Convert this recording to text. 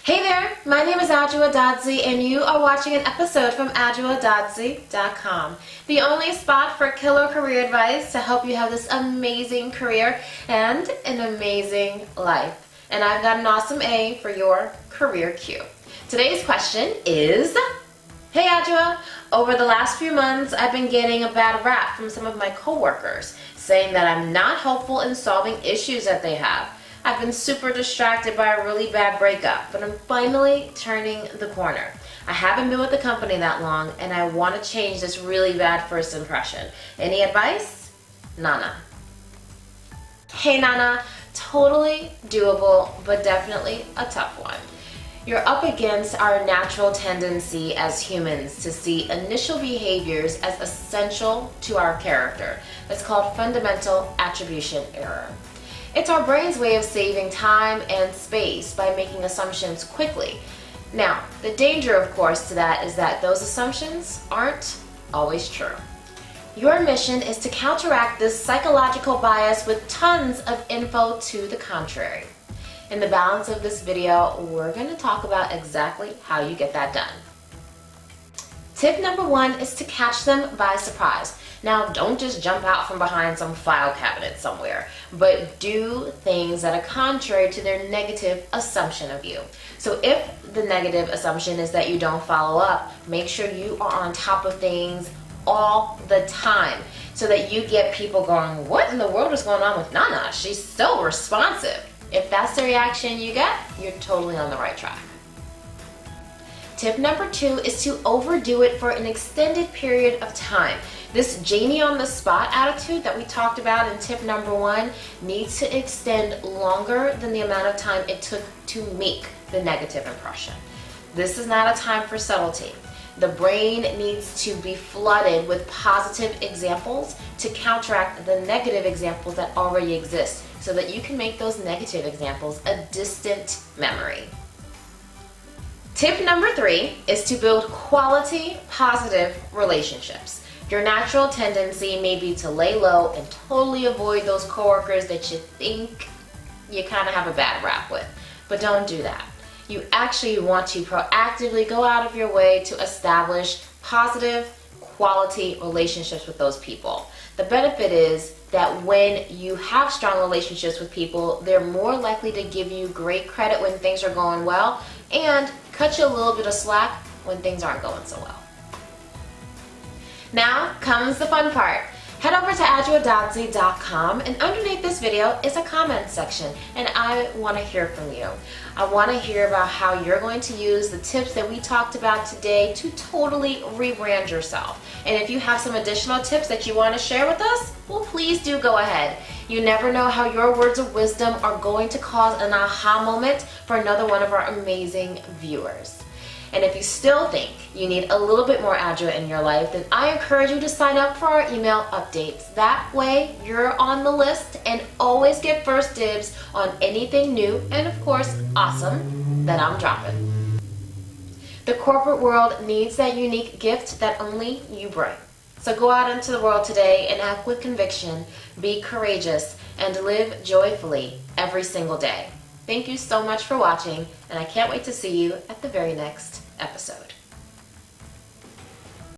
Hey there, my name is Adjua Dodzi and you are watching an episode from AdjuaDodzi.com, the only spot for killer career advice to help you have this amazing career and an amazing life. And I've got an awesome A for your career Q. Today's question is, hey Adjua, over the last few months I've been getting a bad rap from some of my coworkers saying that I'm not helpful in solving issues that they have. I've been super distracted by a really bad breakup, but I'm finally turning the corner. I haven't been with the company that long, and I want to change this really bad first impression. Any advice? Nana. Hey Nana, totally doable, but definitely a tough one. You're up against our natural tendency as humans to see initial behaviors as essential to our character. It's called fundamental attribution error. It's our brain's way of saving time and space by making assumptions quickly. Now, the danger, of course, to that is that those assumptions aren't always true. Your mission is to counteract this psychological bias with tons of info to the contrary. In the balance of this video, we're going to talk about exactly how you get that done. Tip number 1 is to catch them by surprise. Now, don't just jump out from behind some file cabinet somewhere, but do things that are contrary to their negative assumption of you. So if the negative assumption is that you don't follow up, make sure you are on top of things all the time so that you get people going, what in the world is going on with Nana? She's so responsive. If that's the reaction you get, you're totally on the right track. Tip number 2 is to overdo it for an extended period of time. This Jamie on the spot attitude that we talked about in tip number 1 needs to extend longer than the amount of time it took to make the negative impression. This is not a time for subtlety. The brain needs to be flooded with positive examples to counteract the negative examples that already exist so that you can make those negative examples a distant memory. Tip number 3 is to build quality, positive relationships. Your natural tendency may be to lay low and totally avoid those coworkers that you think you kind of have a bad rap with. But don't do that. You actually want to proactively go out of your way to establish positive, quality relationships with those people. The benefit is that when you have strong relationships with people, they're more likely to give you great credit when things are going well and cut you a little bit of slack when things aren't going so well. Now comes the fun part. Head over to AdjuaDodzi.com and underneath this video is a comment section and I want to hear from you. I want to hear about how you're going to use the tips that we talked about today to totally rebrand yourself. And if you have some additional tips that you want to share with us, well, please do go ahead. You never know how your words of wisdom are going to cause an aha moment for another one of our amazing viewers. And if you still think you need a little bit more Adjua in your life, then I encourage you to sign up for our email updates. That way you're on the list and always get first dibs on anything new and of course awesome that I'm dropping. The corporate world needs that unique gift that only you bring. So go out into the world today and act with conviction, be courageous, and live joyfully every single day. Thank you so much for watching, and I can't wait to see you at the very next episode.